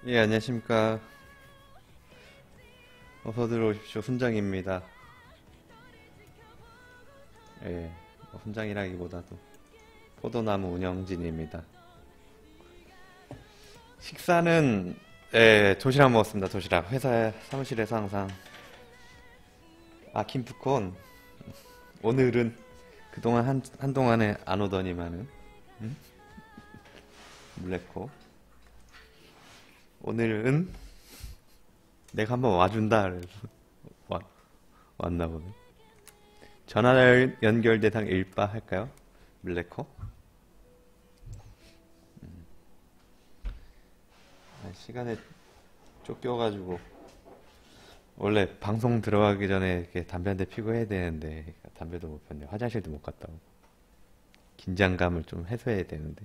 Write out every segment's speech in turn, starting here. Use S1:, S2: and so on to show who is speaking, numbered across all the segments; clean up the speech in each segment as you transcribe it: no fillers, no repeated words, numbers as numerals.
S1: 예, 안녕하십니까. 어서 들어오십시오. 훈장입니다. 예, 훈장이라기보다도 포도나무 운영진입니다. 식사는, 예, 도시락 먹었습니다. 도시락. 회사 사무실에서 항상. 아, 김프콘. 오늘은 그동안 한동안에 안 오더니만은, 응? 물레코. 오늘은 내가 한번 와준다. 그래서 와, 왔나 보네. 전화 연결 대상 일바 할까요? 물레코? 아, 시간에 쫓겨가지고 원래 방송 들어가기 전에 이렇게 담배 한 대 피고 해야 되는데 담배도 못 폈네. 화장실도 못 갔다 오고 긴장감을 좀 해소해야 되는데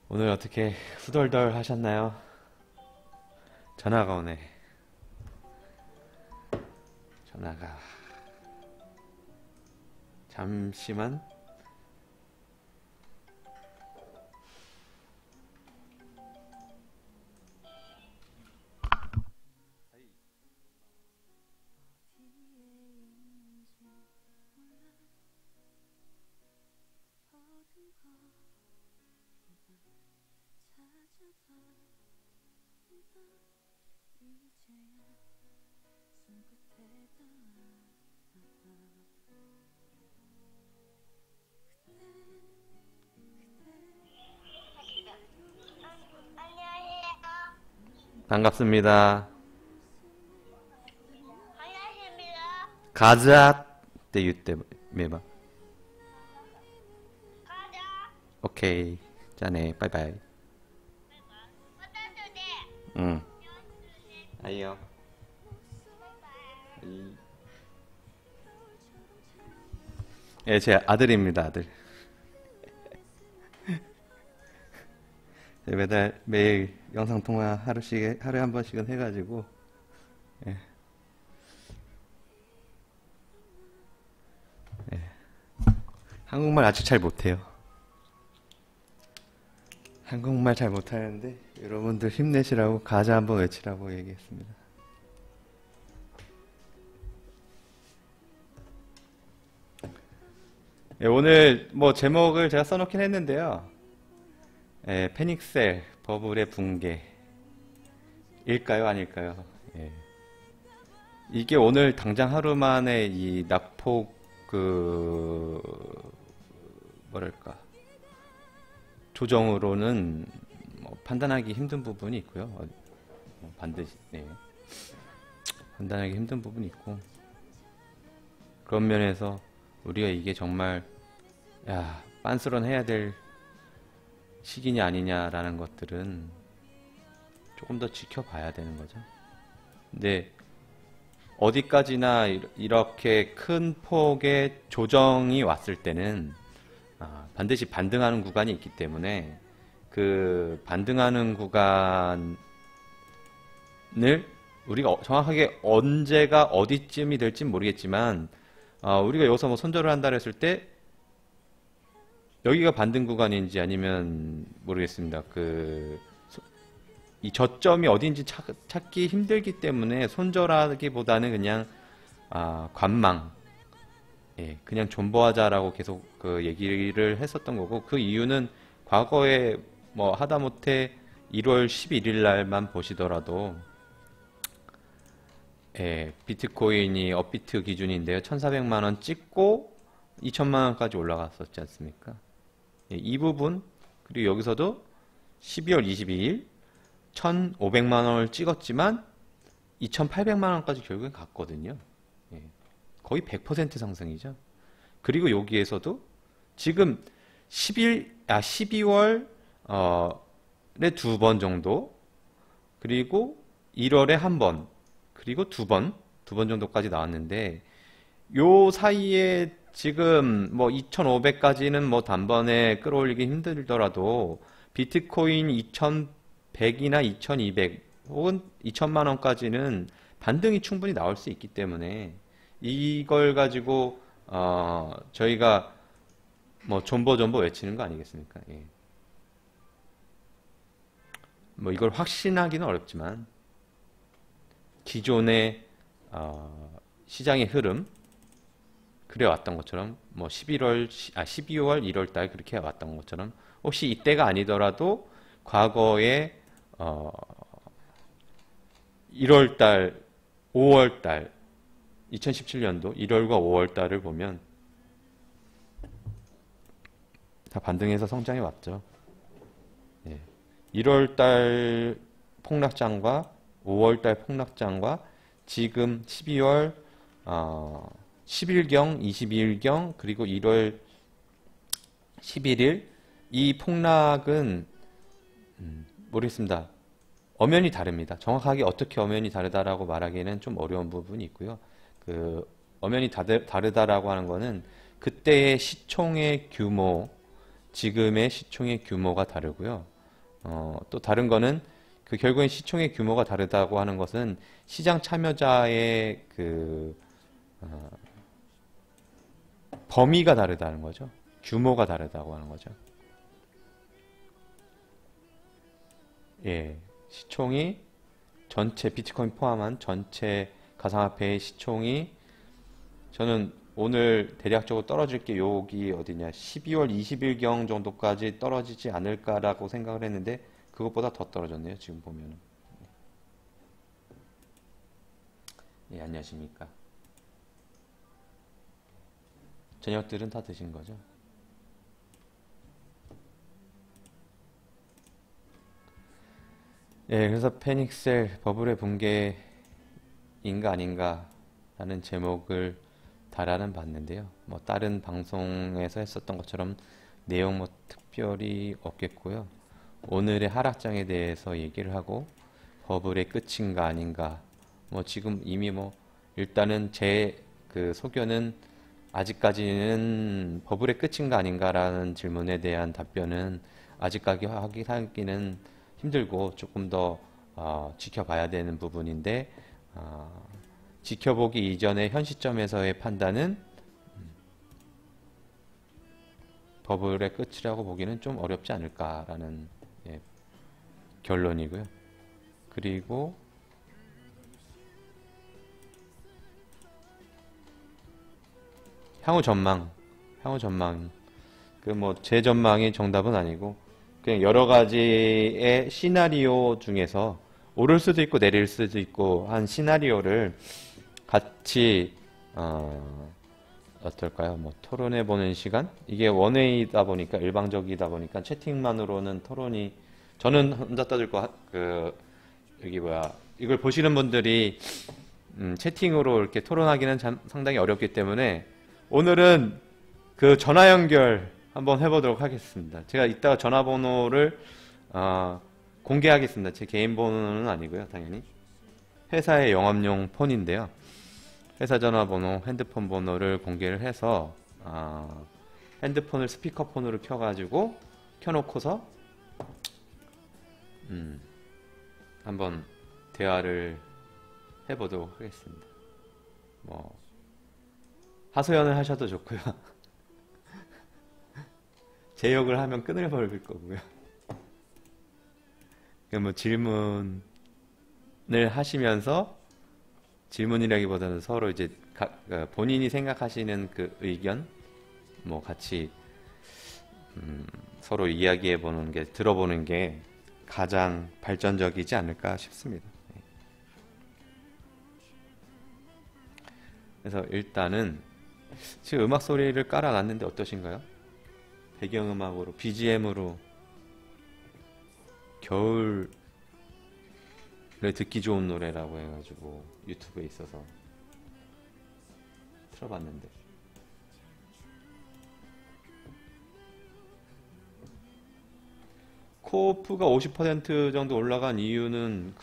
S1: 오늘 어떻게 후덜덜 하셨나요? 전화가 오네. 전화가 잠시만. 반갑습니다.
S2: 안녕하십니까.
S1: 가자 때 유때 매봐.
S2: 가자.
S1: 오케이. 자네 빠이빠이.
S2: 어떤 주제?
S1: 응. 아이요. 예, 제 아들입니다, 아들. 매일 영상 통화 하루에 한 번씩은 해가지고, 예, 한국말 아직 잘 못해요. 한국말 잘 못하는데, 여러분들 힘내시라고, 가자 한번 외치라고 얘기했습니다. 예, 오늘 뭐 제목을 제가 써놓긴 했는데요. 예, 패닉셀, 버블의 붕괴. 일까요, 아닐까요? 예. 이게 오늘 당장 하루 만에 이 낙폭, 뭐랄까, 조정으로는 뭐 판단하기 힘든 부분이 있고요. 반드시, 네. 판단하기 힘든 부분이 있고. 그런 면에서 우리가 이게 정말, 야, 빤스런 해야 될 시기냐 아니냐라는 것들은 조금 더 지켜봐야 되는 거죠. 근데 어디까지나 이렇게 큰 폭의 조정이 왔을 때는 반드시 반등하는 구간이 있기 때문에 그 반등하는 구간을 우리가 정확하게 언제가 어디쯤이 될지 모르겠지만 우리가 여기서 뭐 손절을 한다 했을 때 여기가 반등 구간인지 아니면 모르겠습니다. 이 저점이 어딘지 찾기 힘들기 때문에 손절하기보다는 그냥 관망, 예, 그냥 존버하자라고 계속 그 얘기를 했었던 거고 그 이유는 과거에 뭐 하다못해 1월 11일 날만 보시더라도 예, 비트코인이 업비트 기준인데요. 1,400만 원 찍고 2천만 원까지 올라갔었지 않습니까? 예, 이 부분 그리고 여기서도 12월 22일 1,500만 원을 찍었지만 2,800만 원까지 결국엔 갔거든요. 예, 거의 100% 상승이죠. 그리고 여기에서도 지금 12월 에 두 번 정도 그리고 1월에 한 번 그리고 두 번 정도까지 나왔는데 요 사이에 지금 뭐 2,500까지는 뭐 단번에 끌어올리기 힘들더라도 비트코인 2,100이나 2,200 혹은 2천만 원까지는 반등이 충분히 나올 수 있기 때문에 이걸 가지고 저희가 뭐 존버 외치는 거 아니겠습니까? 예. 뭐 이걸 확신하기는 어렵지만 기존의 시장의 흐름 그래왔던 것처럼 뭐 12월 1월 달 그렇게 왔던 것처럼 혹시 이때가 아니더라도 과거에 1월 달, 5월 달 2017년도 1월과 5월 달을 보면 다 반등해서 성장해 왔죠. 예. 1월 달 폭락장과 5월 달 폭락장과 지금 12월 10일경, 22일경 그리고 1월 11일 이 폭락은 모르겠습니다. 엄연히 다릅니다. 정확하게 어떻게 엄연히 다르다라고 말하기에는 좀 어려운 부분이 있고요. 그 엄연히 다르다라고 하는 거는 그때의 시총의 규모, 지금의 시총의 규모가 다르고요. 또 다른 거는 그 결국엔 시총의 규모가 다르다고 하는 것은 시장 참여자의 그 범위가 다르다는 거죠. 규모가 다르다고 하는 거죠. 예, 시총이 전체 비트코인 포함한 전체 가상화폐의 시총이 저는 오늘 대략적으로 떨어질 게 여기 어디냐 12월 20일경 정도까지 떨어지지 않을까라고 생각을 했는데 그것보다 더 떨어졌네요. 지금 보면은. 예, 안녕하십니까. 저녁들은 다 드신 거죠? 예, 그래서 패닉셀 버블의 붕괴인가 아닌가 라는 제목을 달아는 봤는데요. 뭐 다른 방송에서 했었던 것처럼 내용 뭐 특별히 없겠고요. 오늘의 하락장에 대해서 얘기를 하고 버블의 끝인가 아닌가 뭐 지금 이미 뭐 일단은 제 그 소견은 아직까지는 버블의 끝인가 아닌가라는 질문에 대한 답변은 아직까지 하기는 힘들고 조금 더 지켜봐야 되는 부분인데 지켜보기 이전의 현 시점에서의 판단은 버블의 끝이라고 보기는 좀 어렵지 않을까라는 결론이고요. 그리고 향후 전망 그 뭐 제 전망이 정답은 아니고 그냥 여러 가지의 시나리오 중에서 오를 수도 있고 내릴 수도 있고 한 시나리오를 같이 어떨까요? 뭐 토론해 보는 시간? 이게 원웨이다 보니까 일방적이다 보니까 채팅만으로는 토론이 저는 혼자 떠들 그 여기 뭐야 이걸 보시는 분들이 채팅으로 이렇게 토론하기는 상당히 어렵기 때문에 오늘은 그 전화 연결 한번 해보도록 하겠습니다. 제가 이따가 전화번호를 공개하겠습니다. 제 개인 번호는 아니고요, 당연히 회사의 영업용 폰인데요. 회사 전화번호, 핸드폰 번호를 공개를 해서 핸드폰을 스피커폰으로 켜놓고서 한번 대화를 해보도록 하겠습니다. 뭐 하소연을 하셔도 좋고요. 제 욕을 하면 끈을 벌릴 거고요. 뭐 질문을 하시면서 질문이라기보다는 서로 이제 본인이 생각하시는 그 의견 뭐 같이 서로 이야기해 보는 게 들어보는 게 가장 발전적이지 않을까 싶습니다. 그래서 일단은 지금 음악 소리를 깔아놨는데 어떠신가요? 배경음악으로 BGM으로 겨울에 듣기 좋은 노래라고 해가지고 유튜브에 있어서 틀어봤는데 코오프가 50% 정도 올라간 이유는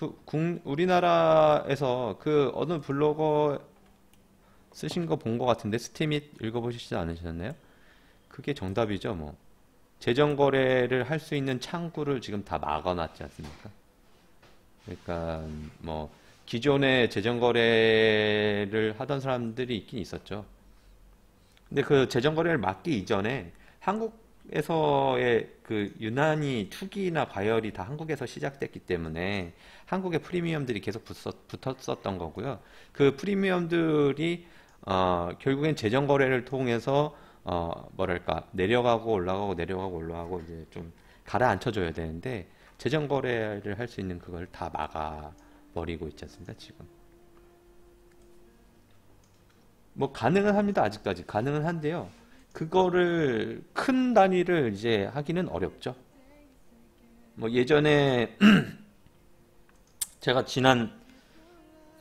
S1: 우리나라에서 그 어느 블로거 쓰신 거 본 거 같은데 스팀잇 읽어보시지 않으셨나요? 그게 정답이죠. 뭐 재정 거래를 할 수 있는 창구를 지금 다 막아놨지 않습니까? 그러니까 뭐 기존에 재정 거래를 하던 사람들이 있긴 있었죠. 근데 그 재정 거래를 막기 이전에 한국 한국에서의 그 유난히 투기나 과열이 다 한국에서 시작됐기 때문에 한국의 프리미엄들이 계속 붙었었던 거고요. 그 프리미엄들이 결국엔 재정 거래를 통해서 뭐랄까 내려가고 올라가고 내려가고 올라가고 이제 좀 가라앉혀줘야 되는데 재정 거래를 할 수 있는 그걸 다 막아 버리고 있지 않습니까, 지금? 뭐 가능은 합니다. 아직까지 가능은 한데요. 그거를 큰 단위를 이제 하기는 어렵죠. 뭐 예전에 제가 지난해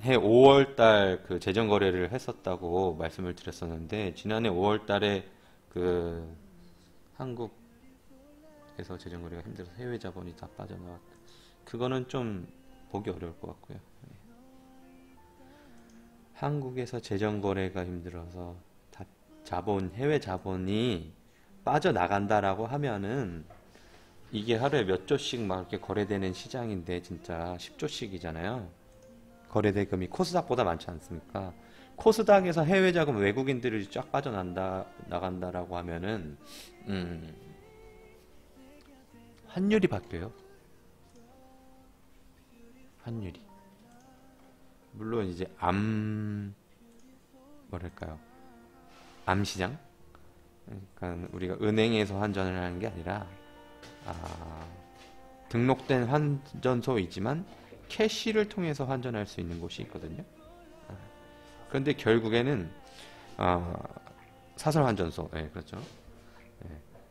S1: 5월 달 그 재정 거래를 했었다고 말씀을 드렸었는데 지난해 5월 달에 그 한국에서 재정 거래가 힘들어서 해외 자본이 다 빠져나왔. 그거는 좀 보기 어려울 것 같고요. 한국에서 재정 거래가 힘들어서 다 해외 자본이 빠져나간다라고 하면은 이게 하루에 몇 조씩 막 이렇게 거래되는 시장인데 진짜 10조씩이잖아요. 거래 대금이 코스닥보다 많지 않습니까? 코스닥에서 해외 자금 외국인들이 쫙 나간다라고 하면은 환율이 바뀌어요. 환율이. 물론 이제 뭐랄까요? 암시장? 그러니까 우리가 은행에서 환전을 하는 게 아니라 아, 등록된 환전소이지만 캐시를 통해서 환전할 수 있는 곳이 있거든요. 그런데 결국에는 사설 환전소, 예, 그렇죠. 예.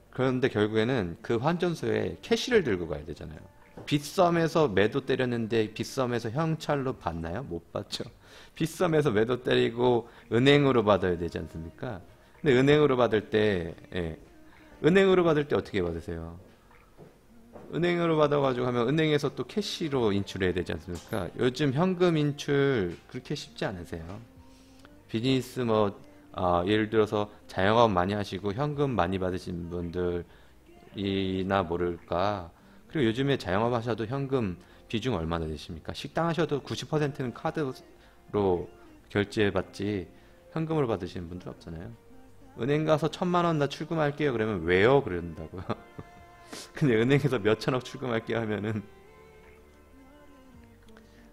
S1: 그런데 결국에는 그 환전소에 캐시를 들고 가야 되잖아요. 빗썸에서 매도 때렸는데 빗썸에서 현찰로 받나요? 못 받죠. 빗썸에서 매도 때리고 은행으로 받아야 되지 않습니까? 근데 은행으로 받을 때, 예, 은행으로 받을 때 어떻게 받으세요? 은행으로 받아가지고 하면 은행에서 또 캐시로 인출해야 되지 않습니까? 요즘 현금 인출 그렇게 쉽지 않으세요. 비즈니스 뭐 예를 들어서 자영업 많이 하시고 현금 많이 받으신 분들이나 모를까. 그리고 요즘에 자영업 하셔도 현금 비중 얼마나 되십니까? 식당 하셔도 90%는 카드로 결제받지 현금으로 받으시는 분들 없잖아요. 은행 가서 1,000만 원 나 출금할게요. 그러면 왜요? 그런다고요. 근데 은행에서 몇천억 출금할게요 하면은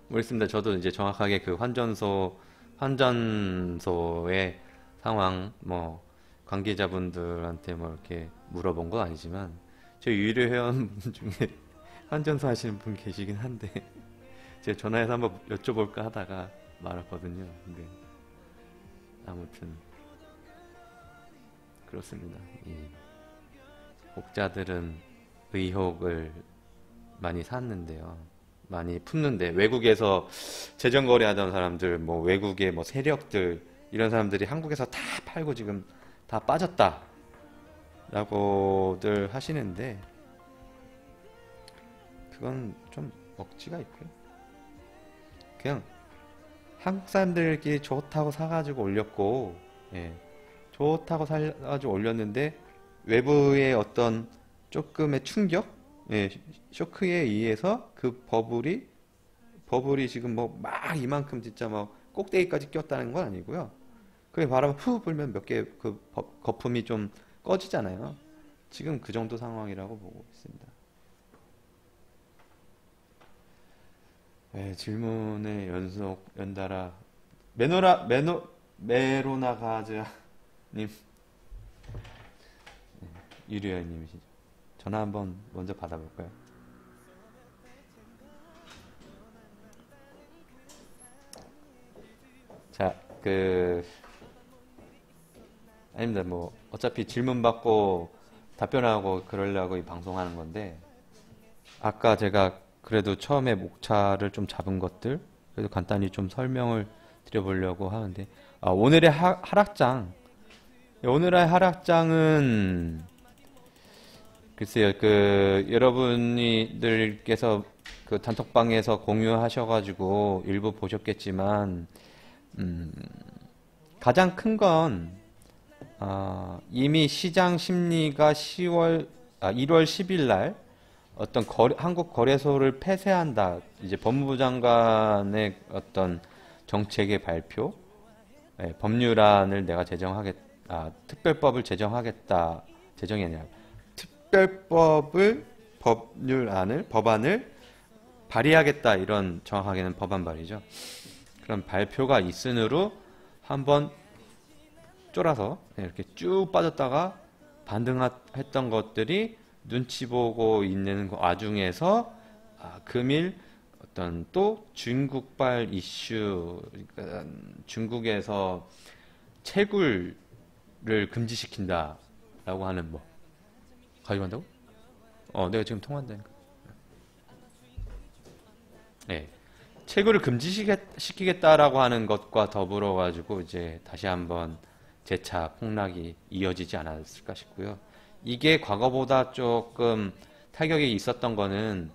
S1: 모르겠습니다. 저도 이제 정확하게 그 환전소의 상황 뭐 관계자분들한테 뭐 이렇게 물어본 건 아니지만 저희 유료 회원분 중에 환전소 하시는 분 계시긴 한데 제가 전화해서 한번 여쭤볼까 하다가 말았거든요. 근데 아무튼 그렇습니다. 이 혹자들은 의혹을 많이 샀는데요. 많이 품는데 외국에서 재정 거래하던 사람들, 뭐 외국의 뭐 세력들 이런 사람들이 한국에서 다 팔고 지금 다 빠졌다라고들 하시는데 그건 좀 억지가 있고요. 그냥 한국 사람들끼리 좋다고 사가지고 올렸고, 예, 좋다고 사가지고 올렸는데 외부의 어떤 조금의 충격, 예, 쇼크에 의해서 그 버블이 지금 뭐 막 이만큼 진짜 뭐 꼭대기까지 꼈다는 건 아니고요. 그게 바람 후 불면 몇 개 그 거품이 좀 꺼지잖아요. 지금 그 정도 상황이라고 보고 있습니다. 네, 질문의 연속 연달아 메로나 가즈님 유리현님이시죠. 전화 한번 먼저 받아볼까요? 자, 아닙니다. 뭐 어차피 질문 받고 답변하고 그러려고 이 방송하는 건데 아까 제가 그래도 처음에 목차를 좀 잡은 것들 그래도 간단히 좀 설명을 드려보려고 하는데 오늘의 하락장 오늘의 하락장은 글쎄요 여러분들께서 그 단톡방에서 공유하셔가지고 일부 보셨겠지만 가장 큰 건 이미 시장 심리가 1월 10일 날 어떤 한국 거래소를 폐쇄한다. 이제 법무부 장관의 어떤 정책의 발표, 법률안을 내가 특별법을 제정하겠다. 제정이 아니라 특별법을 법안을 발의하겠다, 이런 정확하게는 법안 발의죠. 그런 발표가 있으므로 한번 쫄아서 이렇게 쭉 빠졌다가 반등했던 것들이 눈치 보고 있는 와중에서 금일 어떤 또 중국발 이슈, 그러니까 중국에서 채굴을 금지시킨다라고 하는 뭐 가져간다고? 내가 지금 통화한다니까. 네. 채굴을 금지시키겠다라고 하는 것과 더불어 가지고 이제 다시 한번 재차 폭락이 이어지지 않았을까 싶고요. 이게 과거보다 조금 타격이 있었던 거는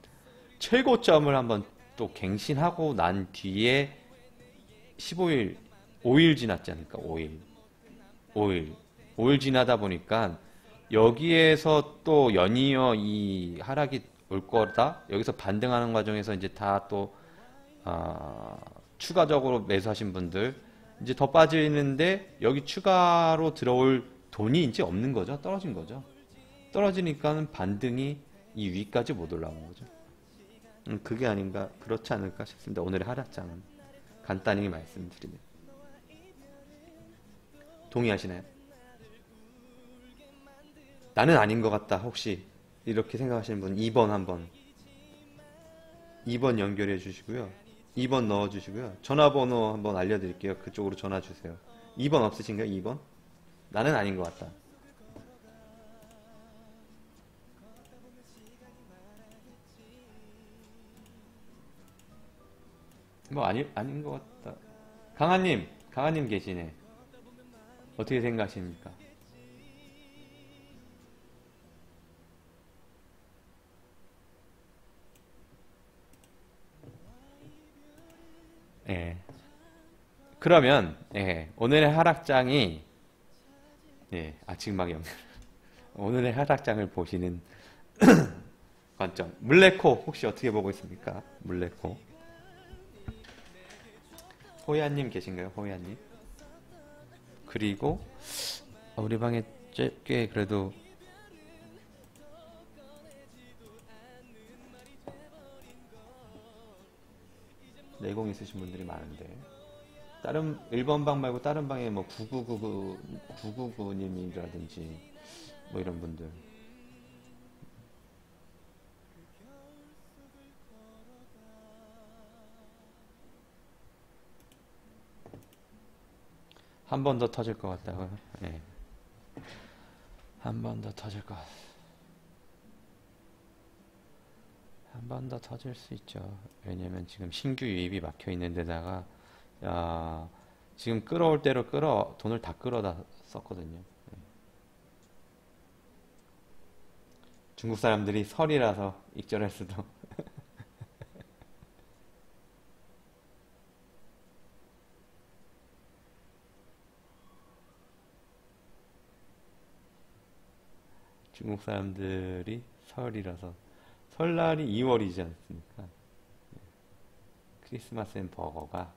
S1: 최고점을 한번 또 갱신하고 난 뒤에 15일, 5일 지났지 않을까? 5일 지나다 보니까 여기에서 또 연이어 이 하락이 올 거다. 여기서 반등하는 과정에서 이제 다 또 추가적으로 매수하신 분들 이제 더 빠지는데 여기 추가로 들어올 돈이 이제 없는 거죠. 떨어진 거죠. 떨어지니까는 반등이 이 위까지 못 올라온 거죠. 그게 아닌가, 그렇지 않을까 싶습니다. 오늘의 하락장은 간단히 말씀드리면. 동의하시나요? 나는 아닌 것 같다, 혹시 이렇게 생각하시는 분 2번 한번 2번 연결해 주시고요. 2번 넣어 주시고요. 전화번호 한번 알려드릴게요. 그쪽으로 전화 주세요. 2번 없으신가요? 2번? 나는 아닌 것 같다. 뭐 아닌 것 같다. 강한님 계시네. 어떻게 생각하십니까? 예. 그러면 오늘의 하락장이 지금 막 연결. 오늘의 하락장을 보시는 관점. 물레코 혹시 어떻게 보고 있습니까? 물레코. 호야님 계신가요? 호야님. 그리고 우리 방에 꽤 그래도 내공 있으신 분들이 많은데 다른 1번 방 말고 다른 방에 뭐 999님이라든지 뭐 이런 분들 한 번 더 터질 것 같다고요? 네. 한 번 더 터질 것 같아요. 한 번 더 터질 수 있죠. 왜냐면 지금 신규 유입이 막혀 있는 데다가 지금 끌어올 대로 돈을 다 끌어다 썼거든요. 중국 사람들이 설이라서 익절할 수도. 중국 사람들이 설이라서 설날이 2월이지 않습니까? 크리스마스엔 버거가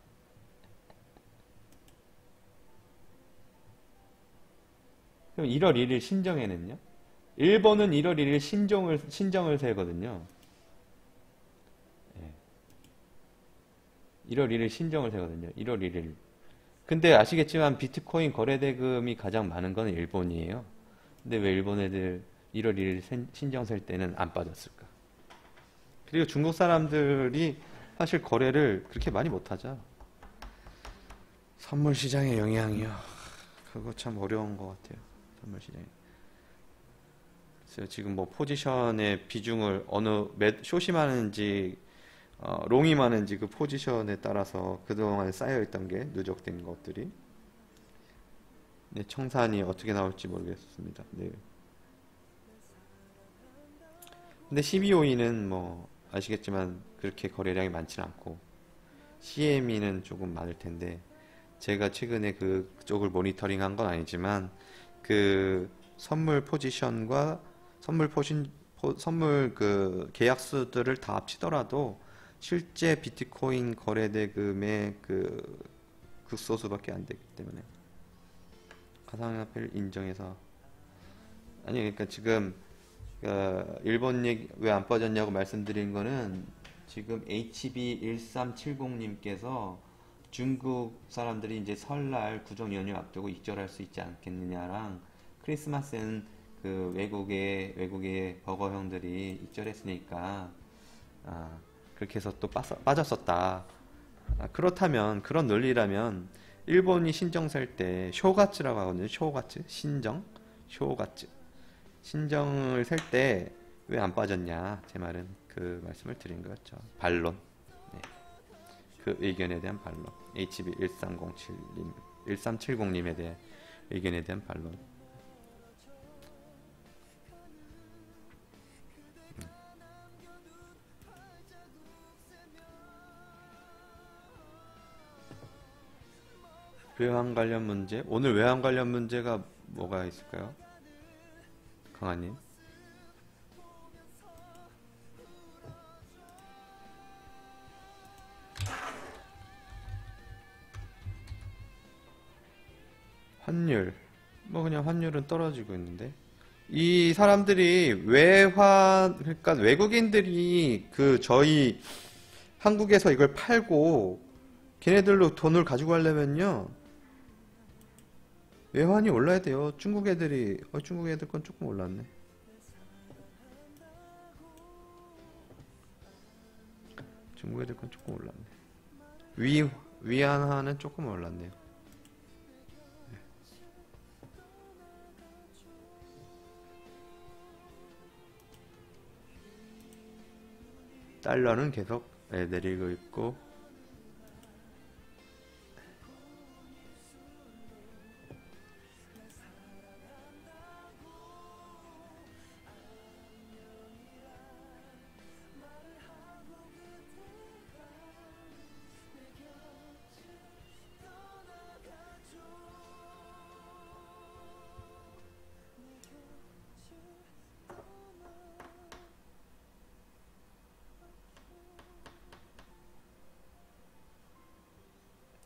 S1: 그럼 1월 1일 신정에는요? 일본은 1월 1일 신정을 세거든요. 1월 1일 신정을 세거든요. 1월 1일. 근데 아시겠지만 비트코인 거래 대금이 가장 많은 건 일본이에요. 근데 왜 일본 애들 1월 1일 신정 셀 때는 안 빠졌을까? 그리고 중국 사람들이 사실 거래를 그렇게 많이 못하죠. 선물 시장의 영향이요. 그거 참 어려운 것 같아요. 선물 시장에. 그래서 지금 뭐 포지션의 비중을 숏이 많은지 롱이 많은지 그 포지션에 따라서 그동안에 쌓여있던 게 누적된 것들이 청산이 어떻게 나올지 모르겠습니다. 네. 근데 12호이는 뭐 아시겠지만 그렇게 거래량이 많지는 않고 CME는 조금 많을 텐데 제가 최근에 그쪽을 모니터링한 건 아니지만 그 선물 포지션과 선물 그 계약수들을 다 합치더라도 실제 비트코인 거래 대금의 그 극소수밖에 안 되기 때문에 가상화폐를 인정해서 그러니까 지금 일본 얘기 왜 안 빠졌냐고 말씀드린 거는 지금 HB1370님께서 중국 사람들이 이제 설날 구정 연휴 앞두고 익절할 수 있지 않겠느냐랑 크리스마스엔 그 외국의 버거 형들이 익절했으니까 그렇게 해서 또 빠졌었다. 그렇다면 그런 논리라면 일본이 신정 살 때 쇼가츠라고 하거든요. 쇼가츠 쇼가츠 신정을 살 때 왜 안 빠졌냐 제 말은 그 말씀을 드린 거였죠. 반론. 네. 그 의견에 대한 반론. HB1307님 1370님에 대한 의견에 대한 반론. 외환 관련 문제? 오늘 외환 관련 문제가 뭐가 있을까요? 강한님. 환율. 뭐 그냥 환율은 떨어지고 있는데. 이 사람들이 그러니까 외국인들이 저희 한국에서 이걸 팔고 걔네들로 돈을 가지고 가려면요. 외환이 올라야 돼요. 중국 애들 건 조금 올랐네. 중국 애들 건 조금 올랐네. 위안화는 조금 올랐네요. 달러는 계속 내리고 있고.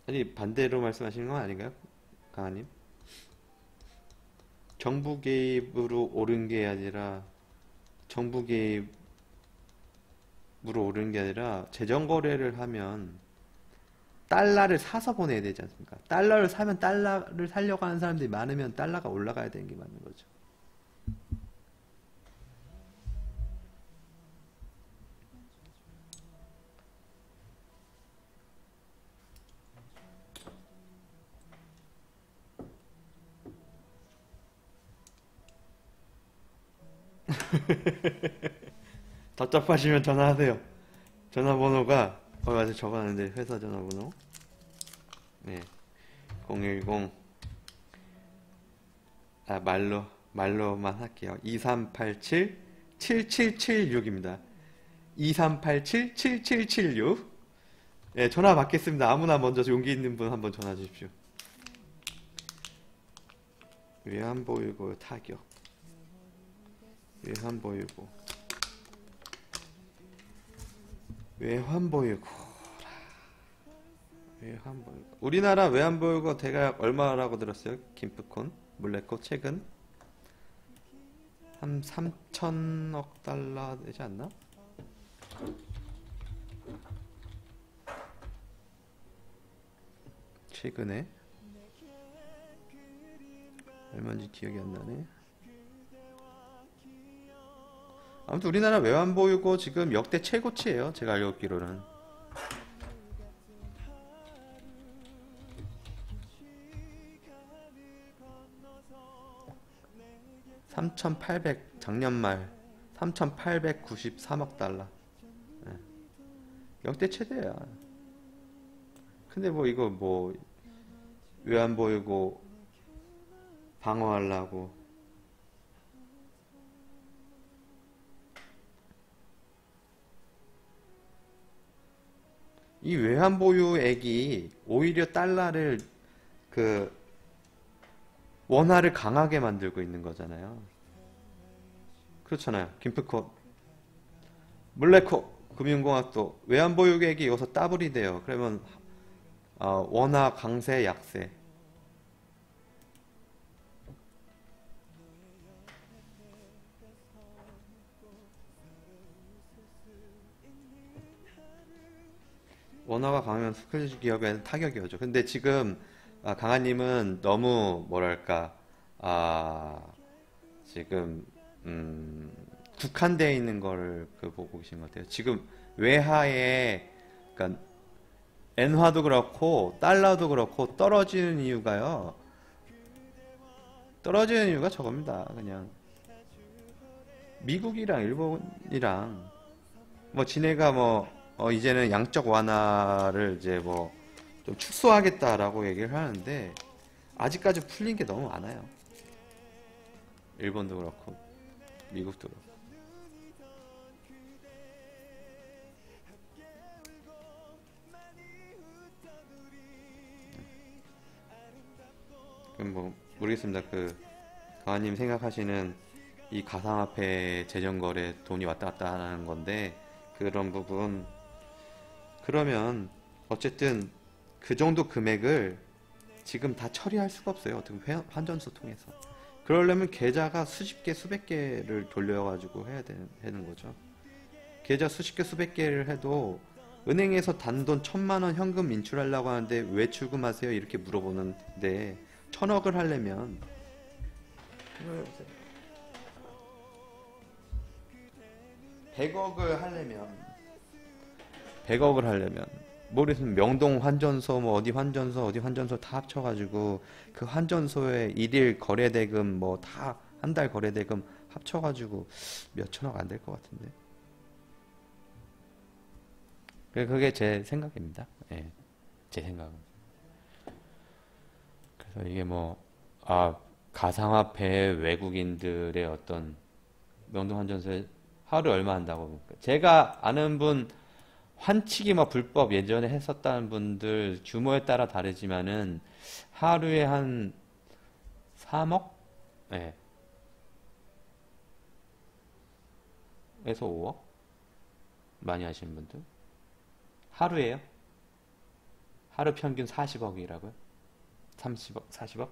S1: 아니 반대로 말씀하시는 건 아닌가요? 강하님? 정부 개입으로 오른 게 아니라 정부 개입으로 오른 게 아니라 재정 거래를 하면 달러를 사서 보내야 되지 않습니까? 달러를 사면 달러를 살려고 하는 사람들이 많으면 달러가 올라가야 되는 게 맞는 거죠. 답답하시면 전화하세요. 전화번호가 맞아 적어놨는데 회사 전화번호 네 010 말로만 할게요. 2387-7776입니다. 2387-7776 네, 전화 받겠습니다. 아무나 먼저 용기 있는 분 한번 전화 주십시오. 외환보유고 타격 외환보유고 우리나라 외환보유고 대략 얼마라고 들었어요? 김프콘, 물레코 최근 한 3천억 달러 되지 않나? 최근에 얼마인지 기억이 안 나네. 아무튼 우리나라 외환보유고 지금 역대 최고치예요. 제가 알고 있기로는. 3,800 작년 말 3,893억 달러. 네. 역대 최대야. 근데 뭐 이거 뭐 외환보유고 방어하려고 이 외환보유액이 오히려 달러를 원화를 강하게 만들고 있는 거잖아요. 그렇잖아요. 김프코, 물레코, 금융공학도 외환보유액이 여기서 더블이 돼요. 그러면 원화 강세, 약세. 원화가 강하면 스크래치 기업에는 타격이 오죠. 근데 지금 강한님은 너무 뭐랄까 아 지금 국한되어 있는 거를 보고 계신 것 같아요. 지금 외화에 그러니까 엔화도 그렇고 달러도 그렇고 떨어지는 이유가요. 떨어지는 이유가 저겁니다. 그냥 미국이랑 일본이랑 뭐 지네가 뭐 이제는 양적 완화를 이제 뭐 좀 축소하겠다라고 얘기를 하는데 아직까지 풀린 게 너무 많아요. 일본도 그렇고 미국도 그렇고. 그럼 뭐 모르겠습니다. 강아님 생각하시는 이 가상화폐 재정거래 돈이 왔다 갔다 하는 건데 그런 부분 그러면 어쨌든 그 정도 금액을 지금 다 처리할 수가 없어요. 어떻게 환전소 통해서. 그러려면 계좌가 수십 개, 수백 개를 돌려가지고 해야 되는 거죠. 계좌 수십 개, 수백 개를 해도 은행에서 단돈 1,000만 원 현금 인출하려고 하는데 왜 출금하세요? 이렇게 물어보는데 1,000억을 하려면 100억을 하려면 모르겠으면 명동 환전소 뭐 어디 환전소 다 합쳐가지고 그 환전소에 일일 거래대금 뭐 다 한 달 거래대금 합쳐가지고 몇 천억 안 될 것 같은데. 그게 제 생각입니다. 예, 제 생각은. 그래서 이게 가상화폐 외국인들의 어떤 명동 환전소에 하루에 얼마 한다고. 제가 아는 분 환치기 불법 예전에 했었다는 분들 규모에 따라 다르지만은 하루에 한 3억? 예. 에서 5억? 많이 하시는 분들? 하루에요? 하루 평균 40억이라고요? 30억? 40억?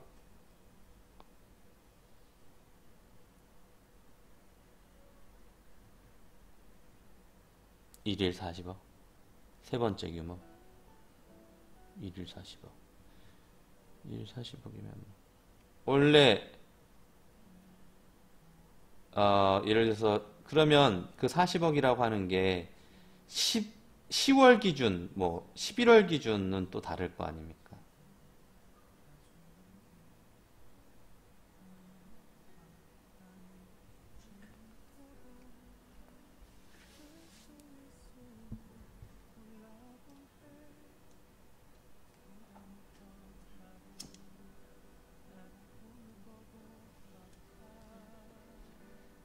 S1: 일일 40억? 세 번째 규모? 일일 40억? 일일 40억이면 원래 예를 들어서 그러면 그 40억이라고 하는 게 10월 기준, 11월 기준은 또 다를 거 아닙니까?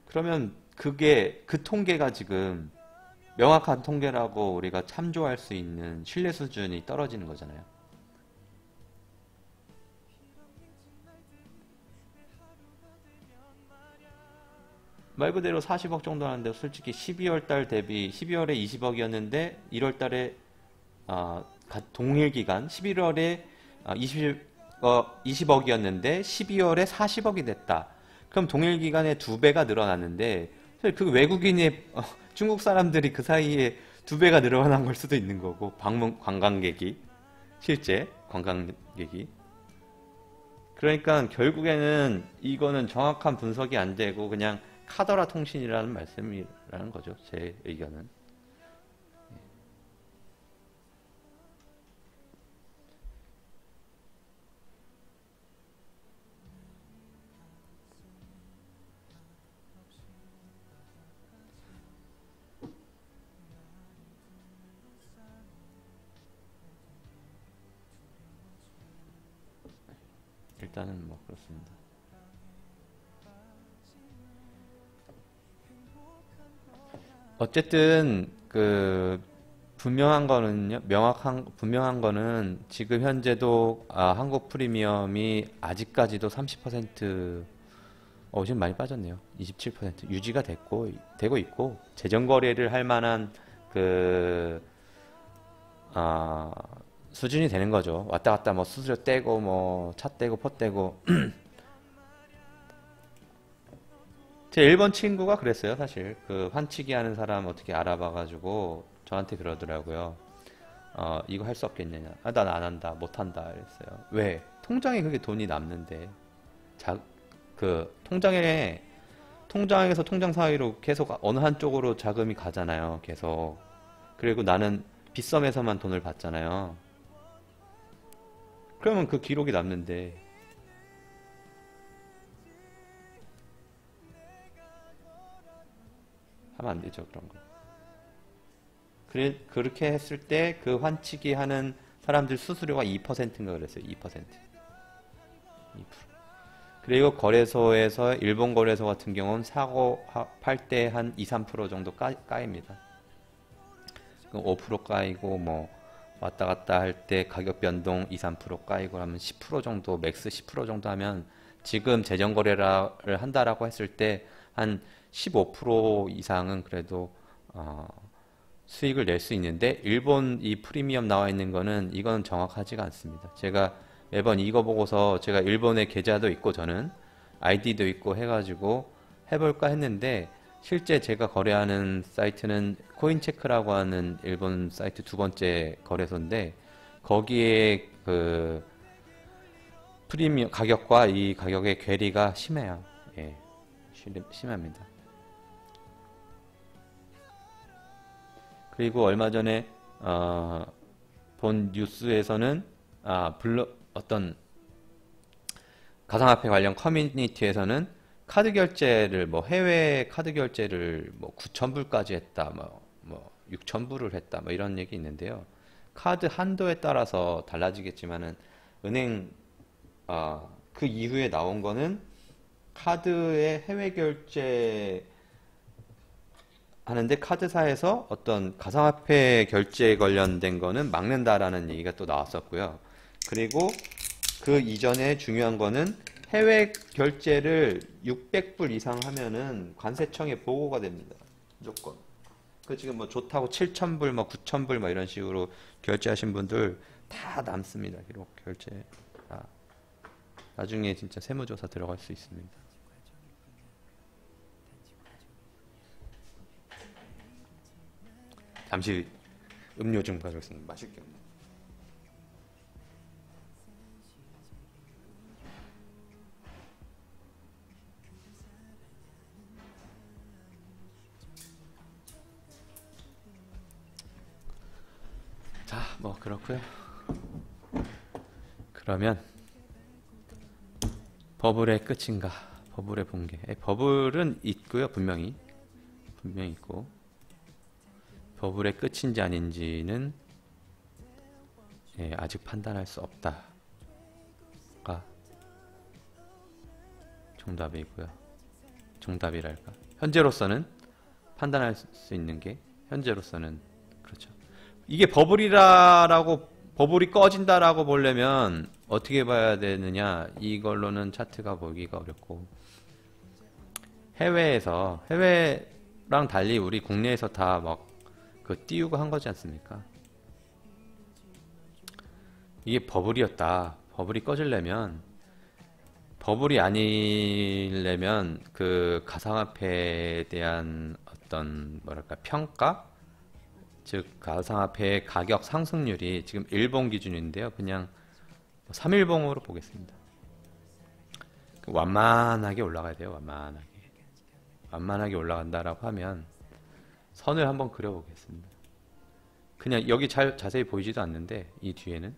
S1: 그러면 그 통계가 지금 명확한 통계라고 우리가 참조할 수 있는 신뢰 수준이 떨어지는 거잖아요. 말 그대로 40억 정도 하는데 솔직히 12월 달 대비 12월에 20억이었는데 1월 달에 동일 기간 11월에 20억이었는데 12월에 40억이 됐다. 그럼 동일 기간에 2배가 늘어났는데 그 외국인의 중국 사람들이 그 사이에 2배가 늘어난 걸 수도 있는 거고 관광객이 실제 관광객이 그러니까 결국에는 이거는 정확한 분석이 안 되고 그냥 카더라 통신이라는 말씀이라는 거죠. 제 의견은. 일단은 그렇습니다. 어쨌든 분명한 거는요. 분명한 거는 지금 현재도 한국 프리미엄이 아직까지도 30% 지금 많이 빠졌네요. 27% 유지가 되고 있고 재정 거래를 할 만한 수준이 되는 거죠. 왔다 갔다 수수료 떼고 차 떼고 포 떼고 제 일본 친구가 그랬어요. 사실 환치기 하는 사람 어떻게 알아봐가지고 저한테 그러더라고요. 이거 할 수 없겠느냐. 아, 난 안 한다. 못 한다. 이랬어요. 왜? 통장에 그게 돈이 남는데. 그 통장에서 통장 사이로 계속 어느 한쪽으로 자금이 가잖아요. 계속. 그리고 나는 빗썸에서만 돈을 받잖아요. 그러면 그 기록이 남는데. 하면 안 되죠, 그런 거. 그렇게 했을 때 그 환치기 하는 사람들 수수료가 2%인가 그랬어요. 2%. 2%. 그리고 거래소에서, 일본 거래소 같은 경우는 사고 팔 때 한 2, 3% 정도 까입니다. 5% 까이고, 뭐, 왔다 갔다 할 때 가격 변동 2, 3% 까이고 하면 10% 정도, 맥스 10% 정도 하면 지금 재정거래를 한다라고 했을 때 한 15% 이상은 그래도, 수익을 낼 수 있는데, 일본 이 프리미엄 나와 있는 거는 이건 정확하지가 않습니다. 제가 매번 이거 보고서 제가 일본에 계좌도 있고 저는 아이디도 있고 해가지고 해볼까 했는데, 실제 제가 거래하는 사이트는 코인체크라고 하는 일본 사이트 두 번째 거래소인데, 거기에 그 프리미엄 가격과 이 가격의 괴리가 심해요. 예, 심합니다. 그리고 얼마 전에 본 뉴스에서는 어떤 가상화폐 관련 커뮤니티에서는 카드 결제를 뭐 해외 카드 결제를 뭐 9,000불까지 했다, 뭐 6,000불을 했다, 뭐 이런 얘기 있는데요. 카드 한도에 따라서 달라지겠지만은 은행 그 이후에 나온 거는 카드의 해외 결제 하는데 카드사에서 어떤 가상화폐 결제에 관련된 거는 막는다라는 얘기가 또 나왔었고요. 그리고 그 이전에 중요한 거는 해외 결제를 600불 이상 하면은 관세청에 보고가 됩니다. 무조건. 그 지금 뭐 좋다고 7,000불, 뭐 9,000불 뭐 이런 식으로 결제하신 분들 다 남습니다. 기록 결제. 나중에 진짜 세무조사 들어갈 수 있습니다. 잠시 음료 좀 가져오겠습니다. 맛있게. 자, 뭐 그렇고요. 그러면 버블의 끝인가? 버블의 붕괴. 버블은 있고요, 분명히 있고. 버블의 끝인지 아닌지는 아직 판단할 수 없다가 정답이고요. 정답이랄까. 현재로서는 판단할 수 있는 게 현재로서는 그렇죠. 이게 버블이 꺼진다라고 보려면 어떻게 봐야 되느냐? 이걸로는 차트가 보기가 어렵고, 해외랑 달리 우리 국내에서 다 막 띄우고 한 거지 않습니까? 이게 버블이었다. 버블이 꺼지려면, 버블이 아니려면 그 가상화폐에 대한 어떤 뭐랄까 평가? 즉 가상화폐의 가격 상승률이 지금 일본 기준인데요. 그냥 3일봉으로 보겠습니다. 완만하게 올라가야 돼요. 완만하게 올라간다라고 하면 선을 한번 그려보겠습니다. 그냥 여기 자세히 보이지도 않는데 이 뒤에는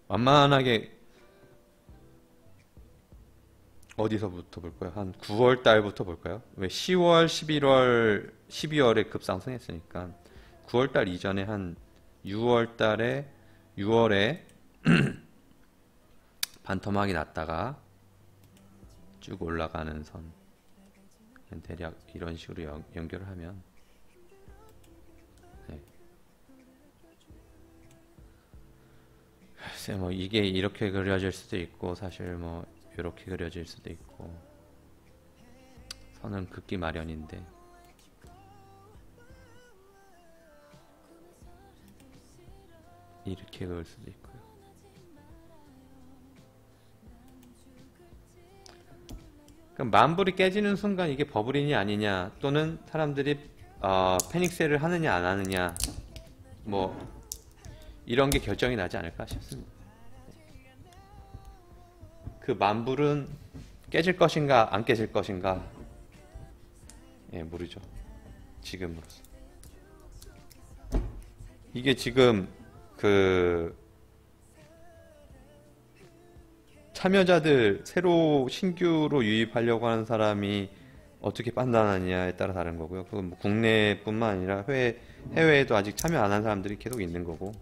S1: 완만하게 어디서부터 볼까요? 한 9월 달부터 볼까요? 왜 10월, 11월, 12월에 급상승했으니까 9월 달 이전에 한 6월 달에 6월에 반토막이 났다가 쭉 올라가는 선, 대략 이런 식으로 연결을 하면 글쎄 뭐 이게 이렇게 그려질 수도 있고 사실 뭐 이렇게 그려질 수도 있고 선은 긋기 마련인데 이렇게 그을 수도 있고요. 그럼 만불이 깨지는 순간 이게 버블이냐 아니냐 또는 사람들이 패닉셀을 하느냐 안 하느냐 뭐 이런 게 결정이 나지 않을까 싶습니다. 그 만불은 깨질 것인가 안 깨질 것인가, 예, 모르죠. 지금으로서 이게 지금 그 참여자들 새로 신규로 유입하려고 하는 사람이 어떻게 판단하느냐에 따라 다른 거고요. 그건 뭐 국내뿐만 아니라 해외에도 아직 참여 안 한 사람들이 계속 있는 거고.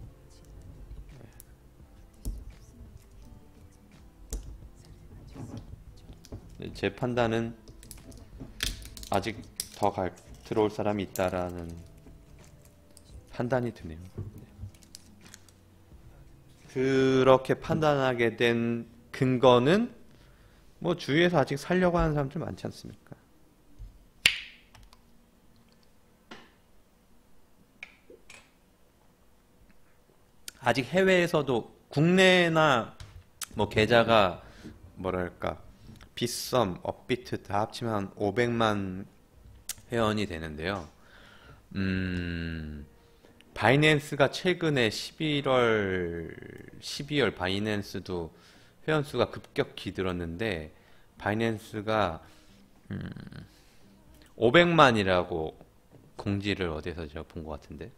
S1: 제 판단은 아직 더 들어올 사람이 있다라는 판단이 드네요. 그렇게 판단하게 된 근거는 뭐 주위에서 아직 살려고 하는 사람들 많지 않습니까? 아직 해외에서도 국내나 뭐 계좌가 뭐랄까 빗썸, 업비트 다 합치면 한 500만 회원이 되는데요. 바이낸스가 최근에 12월 바이낸스도 회원수가 급격히 늘었는데 바이낸스가 500만이라고 공지를 어디서 제가 본 것 같은데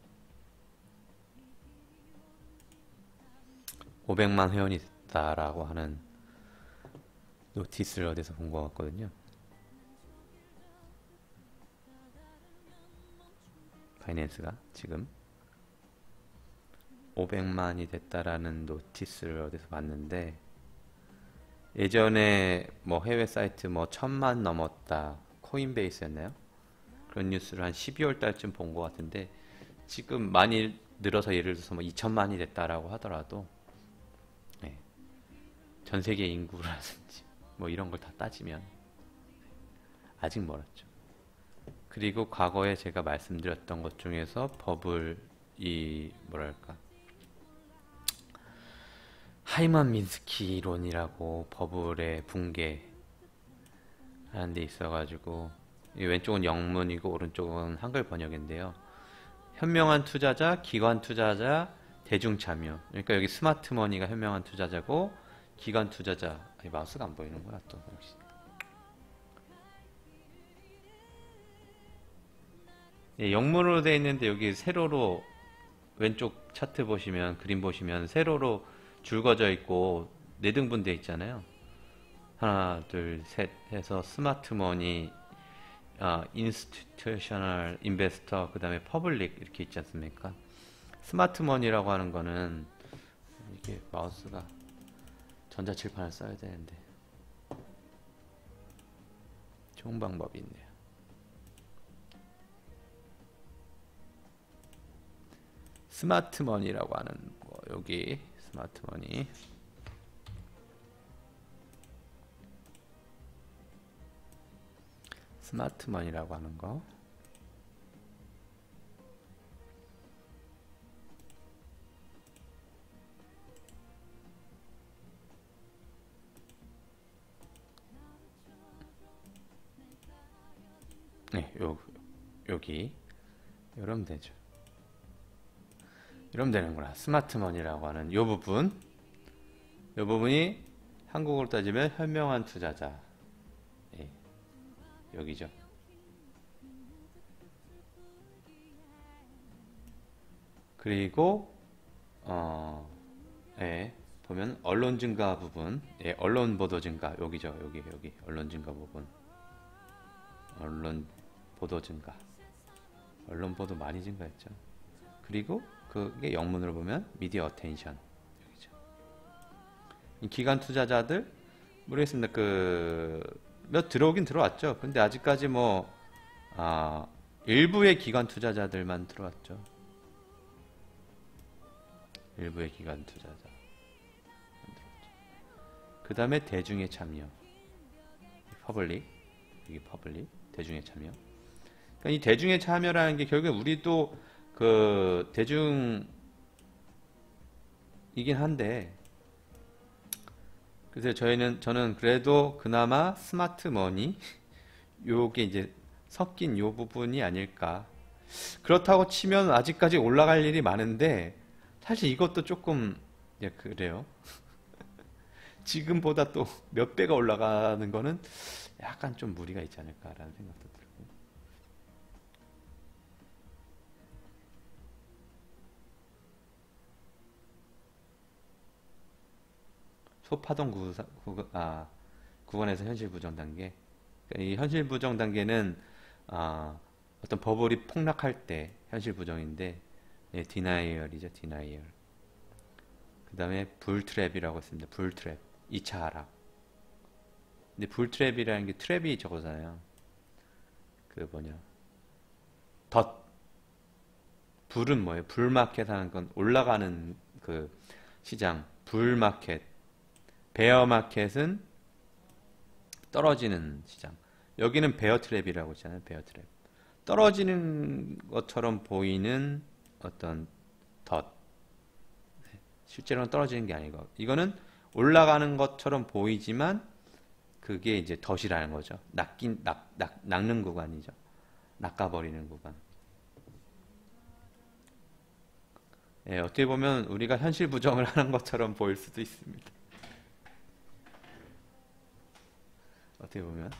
S1: 500만 회원이 됐다라고 하는 노티스를 어디서 본 것 같거든요. 바이낸스가 지금 500만이 됐다라는 노티스를 어디서 봤는데 예전에 뭐 해외 사이트 뭐 1000만 넘었다 코인베이스였나요? 그런 뉴스를 한 12월 달쯤 본 것 같은데 지금 많이 늘어서 예를 들어서 뭐 2000만이 됐다라고 하더라도 네. 전 세계 인구라든지 뭐 이런 걸 다 따지면 아직 멀었죠. 그리고 과거에 제가 말씀드렸던 것 중에서 버블 이 뭐랄까 하이만 민스키 이론이라고 버블의 붕괴 하는 데 있어가지고 이 왼쪽은 영문이고 오른쪽은 한글 번역인데요. 현명한 투자자, 기관 투자자, 대중 참여. 그러니까 여기 스마트머니가 현명한 투자자고 기관 투자자. 아니, 마우스가 안 보이는구나 또. 예, 영문으로 되어 있는데 여기 세로로 왼쪽 차트 보시면 그림 보시면 세로로 줄 그어져 있고 4등분 되어 있잖아요. 하나, 둘, 셋 해서 스마트머니, 인스티튜셔널 인베스터, 그 다음에 퍼블릭 이렇게 있지 않습니까? 스마트머니라고 하는 거는 이게 마우스가 전자칠판을 써야 되는데 좋은 방법이 있네요. 스마트머니라고 하는 거 여기 스마트머니 스마트머니라고 하는 거 네, 여기 이러면 되죠. 이러면 되는구나. 스마트머니라고 하는 요 부분이 한국어로 따지면 현명한 투자자. 예, 여기죠. 그리고 예, 보면 언론 증가 부분, 예, 언론 보도 증가 여기죠. 여기 언론 증가 부분, 언론 보도 증가, 언론 보도 많이 증가했죠. 그리고 그게 영문으로 보면 미디어 어텐션 여기죠. 이 기관 투자자들 모르겠습니다. 몇 들어오긴 들어왔죠. 근데 아직까지 뭐 일부의 기관 투자자들만 들어왔죠. 일부의 기관 투자자. 그 다음에 대중의 참여. 퍼블릭. 여기 퍼블릭. 대중의 참여. 그러니까 이 대중의 참여라는 게 결국에 우리도 그 대중이긴 한데 그래서 저는 그래도 그나마 스마트머니 요게 이제 섞인 요 부분이 아닐까. 그렇다고 치면 아직까지 올라갈 일이 많은데 사실 이것도 조금 예, 그래요. 지금보다 또 몇 배가 올라가는 거는 약간 좀 무리가 있지 않을까라는 생각도 들고. 소파동 구간에서 현실 부정 단계. 그러니까 이 현실 부정 단계는 어떤 버블이 폭락할 때 현실 부정인데, 예, 디나이얼이죠, 디나이얼. 그 다음에 불트랩이라고 했습니다. 불트랩, 2차 하락. 근데 불트랩이라는 게 트랩이 저거잖아요. 그 뭐냐, 덫. 불은 뭐예요? 불마켓 하는 건 올라가는 그 시장, 불마켓. 베어마켓은 떨어지는 시장. 여기는 베어 트랩이라고 했잖아요. 베어 트랩. 떨어지는 것처럼 보이는 어떤 덫. 실제로는 떨어지는 게 아니고, 이거는 올라가는 것처럼 보이지만 그게 이제 덫이라는 거죠. 낚는 구간이죠. 낚아버리는 구간. 예, 어떻게 보면 우리가 현실 부정을 하는 것처럼 보일 수도 있습니다. 어떻게 보면.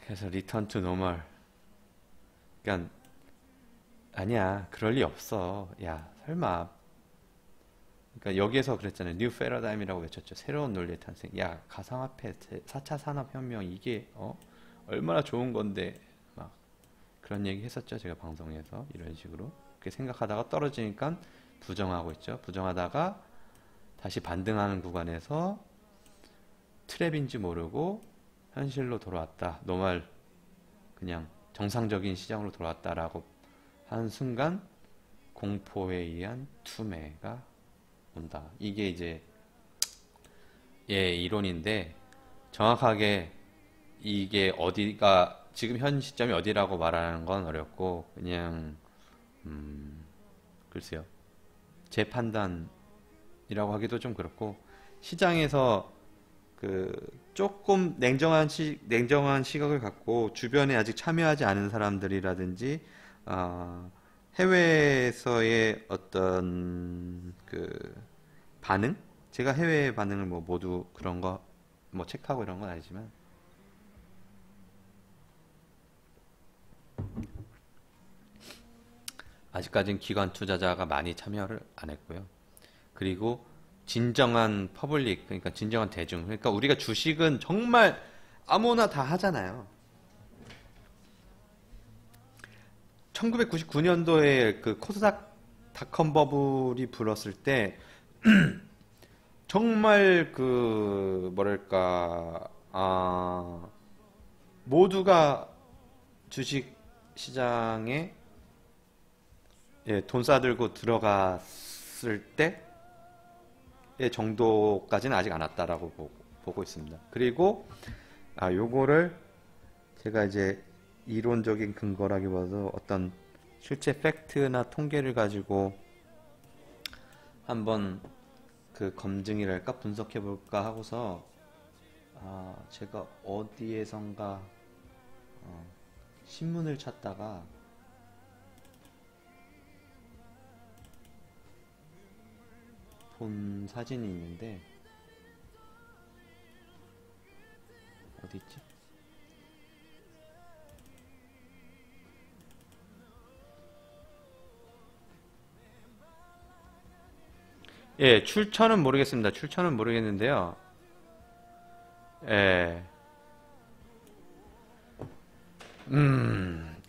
S1: 그래서 리턴 투 노멀. 그러니까 아니야, 그럴 리 없어. 야, 설마. 그러니까 여기에서 그랬잖아요. 뉴 패러다임이라고 외쳤죠. 새로운 논리의 탄생. 야, 가상화폐 4차 산업혁명 이게 얼마나 좋은 건데 막 그런 얘기 했었죠. 제가 방송에서 이런 식으로 그렇게 생각하다가 떨어지니까 부정하고 있죠. 부정하다가 다시 반등하는 구간에서 트랩인지 모르고 현실로 돌아왔다. 노멀, 그냥 정상적인 시장으로 돌아왔다라고 하는 순간 공포에 의한 투매가 온다. 이게 이제 예, 이론인데 정확하게 이게 어디가 지금 현 시점이 어디라고 말하는 건 어렵고, 그냥 글쎄요. 제 판단이라고 하기도 좀 그렇고, 시장에서 그 조금 냉정한 시각을 갖고 주변에 아직 참여하지 않은 사람들이라든지 해외에서의 어떤 그 반응? 제가 해외 반응을 뭐 모두 그런 거 뭐 체크하고 이런 건 아니지만, 아직까지는 기관 투자자가 많이 참여를 안 했고요. 그리고 진정한 퍼블릭, 그러니까 진정한 대중, 그러니까 우리가 주식은 정말 아무나 다 하잖아요. 1999년도에 그 코스닥 닷컴 버블이 불었을 때 정말 그 뭐랄까 모두가 주식 시장에 예, 돈 싸들고 들어갔을 때의 정도까지는 아직 안 왔다라고 보고 있습니다. 그리고 요거를 제가 이제 이론적인 근거라기보다도 어떤 실제 팩트나 통계를 가지고 한번 그 검증이랄까 분석해 볼까 하고서 제가 어디에선가 신문을 찾다가 본 사진이 있는데, 어디 있지? 예, 출처는 모르겠습니다. 출처는 모르겠는데요. 예.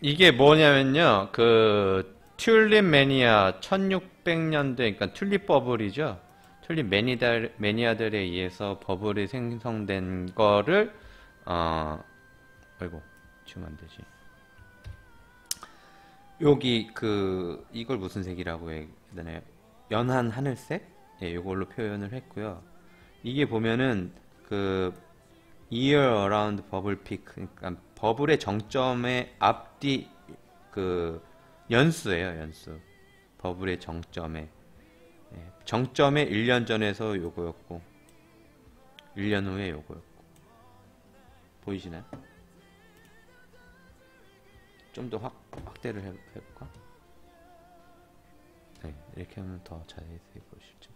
S1: 이게 뭐냐면요. 그 튤립 매니아 1600년대, 그러니까 튤립 버블이죠. 튤립 매니아들에 의해서 버블이 생성된 거를 아이고, 지금 안 되지. 여기 이걸 무슨 색이라고 해야 되나요? 연한 하늘색? 예, 이걸로 표현을 했고요. 이게 보면은 그 year around bubble peak, 그러니까 버블의 정점의 앞뒤 그 연수예요, 연수. 버블의 정점에. 예, 정점에 1년 전에서 요거였고 1년 후에 요거였고. 보이시나요? 좀 더 확대를 해볼까? 네, 이렇게 하면 더 자세히 보실지.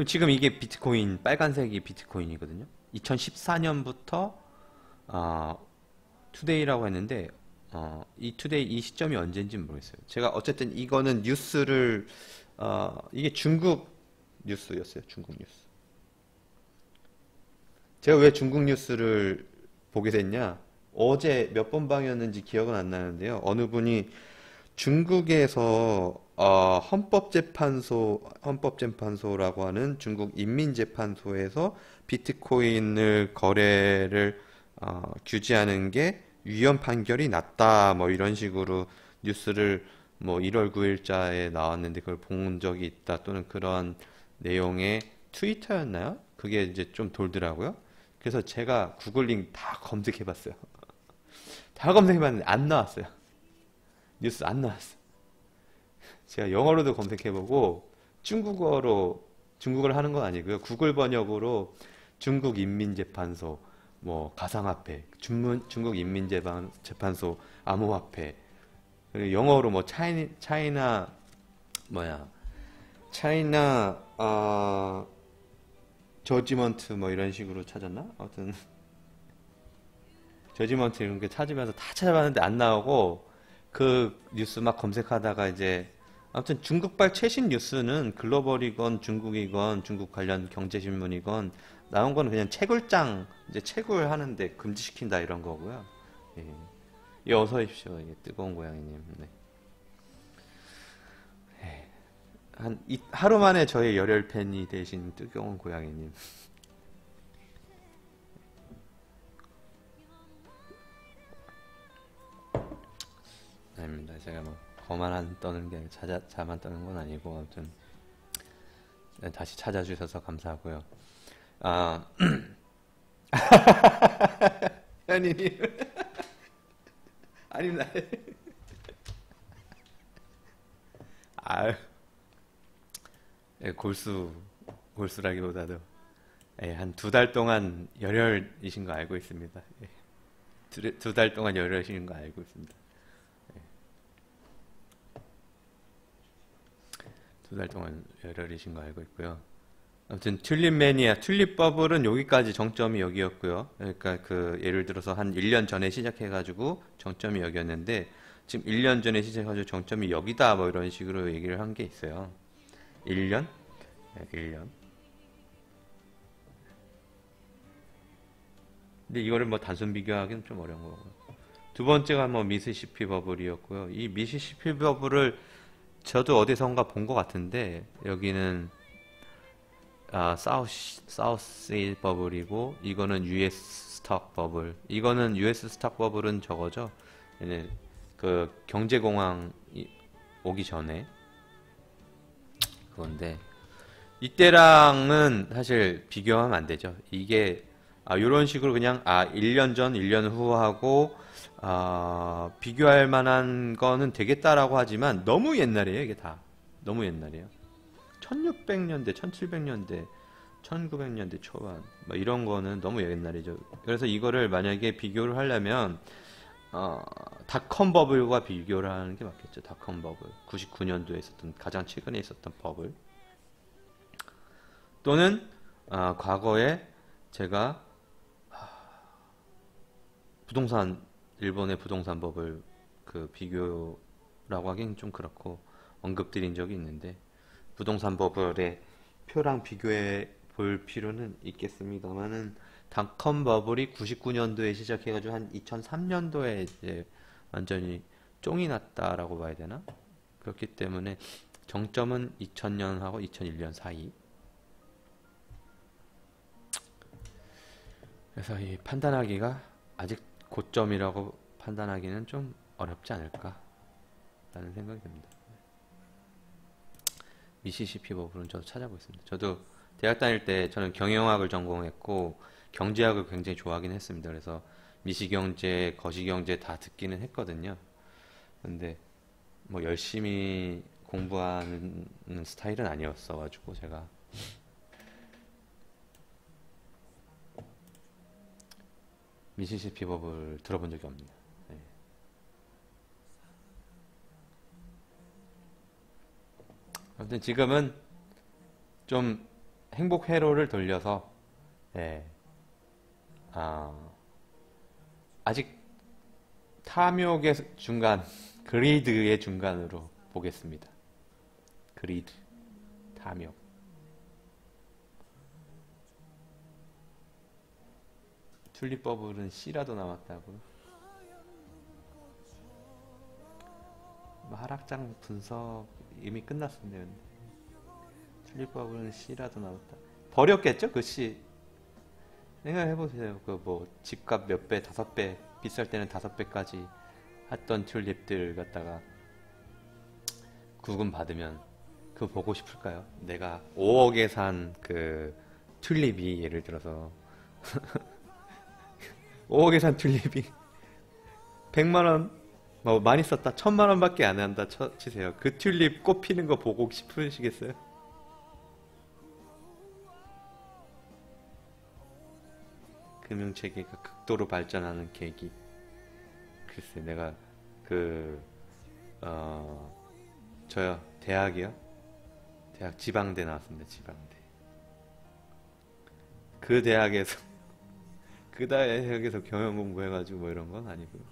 S1: 지금 이게 비트코인, 빨간색이 비트코인이거든요. 2014년부터 투데이라고 했는데 이 투데이 이 시점이 언제인지는 모르겠어요. 제가 어쨌든 이거는 뉴스를 이게 중국 뉴스였어요. 중국 뉴스. 제가 왜 중국 뉴스를 보게 됐냐? 어제 몇 번 방이었는지 기억은 안 나는데요. 어느 분이 중국에서 헌법재판소라고 하는 중국 인민재판소에서 비트코인을 거래를 규제하는 게 위헌 판결이 났다 뭐 이런 식으로 뉴스를 뭐 1월 9일자에 나왔는데 그걸 본 적이 있다 또는 그런 내용의 트위터였나요? 그게 이제 좀 돌더라고요. 그래서 제가 구글링 다 검색해봤어요. 다 검색해봤는데 안 나왔어요. 뉴스 안 나왔어. 제가 영어로도 검색해보고 중국어를 하는 건 아니고요. 구글 번역으로 중국 인민재판소, 뭐 가상화폐, 중국 인민재판소 암호화폐, 그리고 영어로 뭐 차이나 저지먼트 뭐 이런 식으로 찾았나? 아무튼 저지먼트 이런 게 찾으면서 다 찾아봤는데 안 나오고 그 뉴스 막 검색하다가 이제 아무튼 중국발 최신 뉴스는 글로벌이건 중국이건 중국 관련 경제신문이건 나온 거는 그냥 채굴장 이제 채굴하는데 금지시킨다 이런 거고요. 예, 예, 어서 오십시오. 예, 뜨거운 고양이님. 네. 예, 하루 만에 저의 열혈 팬이 되신 뜨거운 고양이님. 아닙니다. 제가 뭐 거만 떠는 게 아니라 자만 떠는 건 아니고 아무튼 네, 다시 찾아주셔서 감사하고요. 현이님 아닙니다. 아, 예, 골수라기보다도 예, 한 2달 동안 열혈이신 거 알고 있습니다. 예, 2달 동안 열혈이신 거 알고 있습니다. 2달 동안 열혈이신 거 알고 있고요. 아무튼 튤립 매니아, 튤립 버블은 여기까지 정점이 여기였고요. 그러니까 그 예를 들어서 한 1년 전에 시작해가지고 정점이 여기였는데 지금 1년 전에 시작해가지고 정점이 여기다 뭐 이런 식으로 얘기를 한 게 있어요. 1년? 네, 1년. 근데 이거를 뭐 단순 비교하기는 좀 어려운 거고요. 두 번째가 뭐 미시시피 버블이었고요. 이 미시시피 버블을 저도 어디선가 본 것 같은데 여기는 사우스 버블이고 이거는 US 스톡 버블. 이거는 US 스톡 버블은 저거죠. 얘네 그 경제공황 오기 전에 그건데 이때랑은 사실 비교하면 안 되죠. 이게 이런 식으로 그냥 1년 전, 1년 후하고 비교할 만한 거는 되겠다라고 하지만 너무 옛날이에요. 이게 다 너무 옛날이에요. 1600년대, 1700년대, 1900년대 초반 뭐 이런 거는 너무 옛날이죠. 그래서 이거를 만약에 비교를 하려면 닷컴 버블과 비교를 하는 게 맞겠죠. 닷컴 버블 99년도에 있었던 가장 최근에 있었던 버블 또는 과거에 제가 일본의 부동산 버블 그 비교라고 하긴 좀 그렇고 언급드린 적이 있는데 부동산 버블의 표랑 비교해 볼 필요는 있겠습니다만은 닷컴 버블이 99년도에 시작해가지고 한 2003년도에 이제 완전히 쫑이 났다라고 봐야 되나? 그렇기 때문에 정점은 2000년하고 2001년 사이. 그래서 이 판단하기가 아직 고점이라고 판단하기는 좀 어렵지 않을까 라는 생각이 듭니다. 미시시피 버블은 저도 찾아보겠습니다. 저도 대학 다닐 때 저는 경영학을 전공했고 경제학을 굉장히 좋아하긴 했습니다. 그래서 미시경제, 거시경제 다 듣기는 했거든요. 근데 뭐 열심히 공부하는 스타일은 아니었어가지고 제가 미시시피 법을 들어본 적이 없네요. 네. 아무튼 지금은 좀 행복 회로를 돌려서 예, 아, 아직 탐욕의 중간, 그리드의 중간으로 보겠습니다. 그리드, 탐욕. 튤립 버블은 C라도 남았다고요? 뭐 하락장 분석 이미 끝났습니다. 근데. 튤립 버블은 C라도 남았다. 버렸겠죠? 그 C. 생각해보세요. 그 뭐 집값 몇 배, 5배, 비쌀 때는 5배까지 했던 튤립들 갖다가 구금 받으면 그거 보고 싶을까요? 내가 5억에 산 그 튤립이 예를 들어서 5억에 산 튤립이 100만원 뭐 많이 썼다 1000만원밖에 안 한다 치세요. 그 튤립 꽃 피는 거 보고 싶으시겠어요? 금융체계가 극도로 발전하는 계기. 글쎄 내가 그 저요 대학이요? 대학 지방대 나왔습니다. 지방대. 그 대학에서 그 대학에서 경영 공부해가지고 뭐 이런 건 아니고요.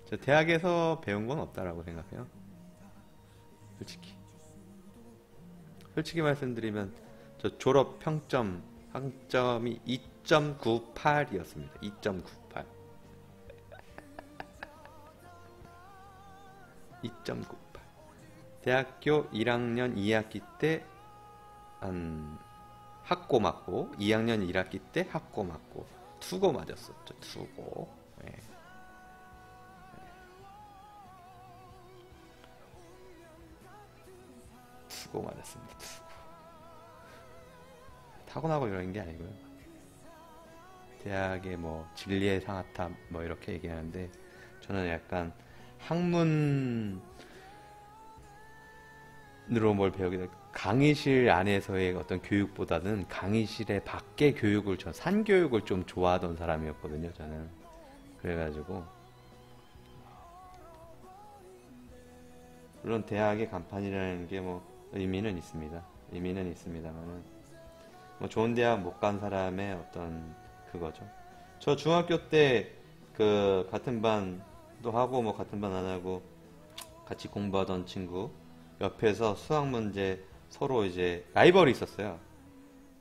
S1: 저 대학에서 배운 건 없다라고 생각해요. 솔직히 말씀드리면 저 졸업 평점 학점이 2.98이었습니다. 2.98. 2.98. 대학교 1학년 2학기 때 학고 맞고 2학년 1학기 때 학고 맞고 투고 맞았었죠. 투고. 네. 투고 맞았습니다. 투고. 타고나고 이런 게 아니고요. 대학의 뭐 진리의 상아탑 뭐 이렇게 얘기하는데 저는 약간 학문으로 뭘 배우게 돼. 강의실 안에서의 어떤 교육보다는 강의실의 밖의 교육을 전 산교육을 좀 좋아하던 사람이었거든요. 저는 그래가지고 물론 대학의 간판이라는 게 뭐 의미는 있습니다. 의미는 있습니다만은 뭐 좋은 대학 못 간 사람의 어떤 그거죠. 저 중학교 때 그 같은 반도 하고 뭐 같은 반 안 하고 같이 공부하던 친구 옆에서 수학 문제 서로 이제 라이벌이 있었어요.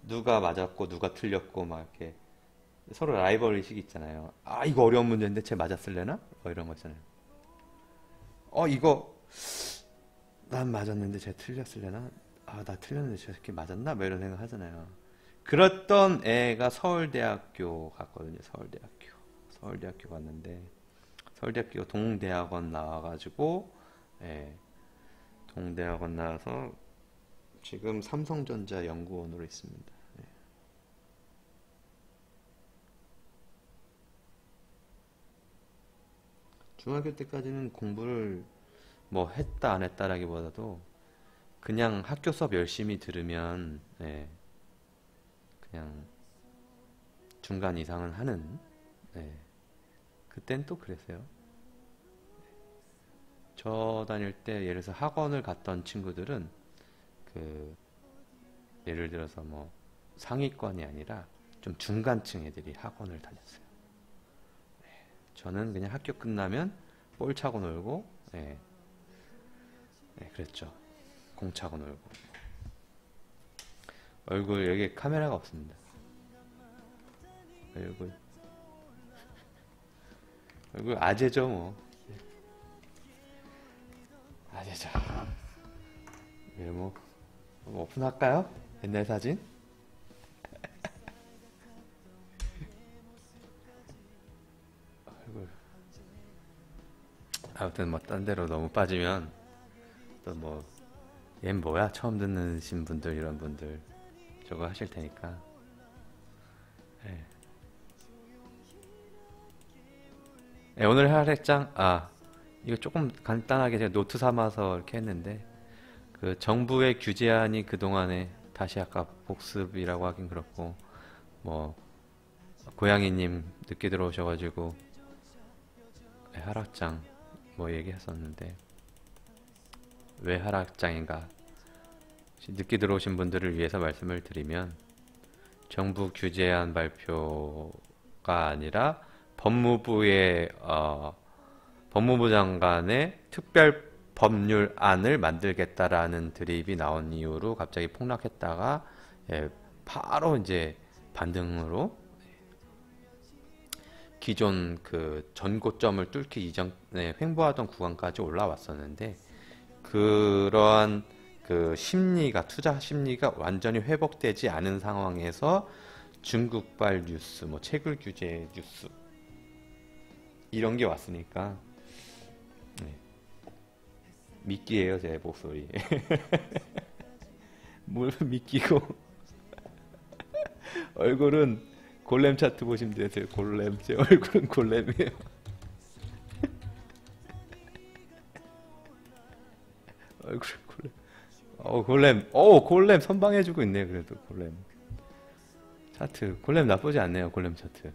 S1: 누가 맞았고 누가 틀렸고 막 이렇게 서로 라이벌의식 있잖아요. 아 이거 어려운 문제인데 쟤 맞았을래나? 뭐 이런 거 있잖아요. 이거 난 맞았는데 쟤 틀렸을래나? 아 나 틀렸는데 쟤 새끼 맞았나? 뭐 이런 생각 하잖아요. 그랬던 애가 서울대학교 갔거든요. 서울대학교 갔는데 서울대학교 동대학원 나와가지고 예, 동대학원 나와서 지금 삼성전자 연구원으로 있습니다. 예. 중학교 때까지는 공부를 뭐 했다 안 했다라기보다도 그냥 학교 수업 열심히 들으면 예, 그냥 중간 이상은 하는 예, 그땐 또 그랬어요. 저 다닐 때 예를 들어서 학원을 갔던 친구들은 그 예를 들어서 뭐 상위권이 아니라 좀 중간층 애들이 학원을 다녔어요. 저는 그냥 학교 끝나면 볼 차고 놀고 예, 예, 그랬죠. 공 차고 놀고 얼굴 여기 카메라가 없습니다. 얼굴 아재죠 뭐. 아재죠. 외모 오픈할까요? 옛날 사진? 얼굴. 아무튼 뭐 딴 데로 너무 빠지면 또 뭐 얜 뭐야 처음 듣는 분들 이런 분들 저거 하실 테니까 예. 예, 오늘 할 핵장 이거 조금 간단하게 제가 노트 삼아서 이렇게 했는데 그 정부의 규제안이 그동안에 다시 아까 복습이라고 하긴 그렇고 뭐 고양이님 늦게 들어오셔가지고 하락장 뭐 얘기했었는데 왜 하락장인가? 늦게 들어오신 분들을 위해서 말씀을 드리면 정부 규제안 발표가 아니라 법무부의 법무부 장관의 특별 법률안을 만들겠다라는 드립이 나온 이후로 갑자기 폭락했다가 바로 이제 반등으로 기존 그 전고점을 뚫기 이전에 횡보하던 구간까지 올라왔었는데 그러한 그 심리가 투자 심리가 완전히 회복되지 않은 상황에서 중국발 뉴스, 뭐 채굴 규제 뉴스 이런 게 왔으니까 네. 미끼예요 제 목소리. 뭘 미끼고 얼굴은 골렘 차트 보시면 되세요. 골렘 제 얼굴은 골렘이에요. 얼굴은 골렘. 골렘. 골렘 선방해주고 있네요. 그래도 골렘 차트. 골렘 나쁘지 않네요. 골렘 차트.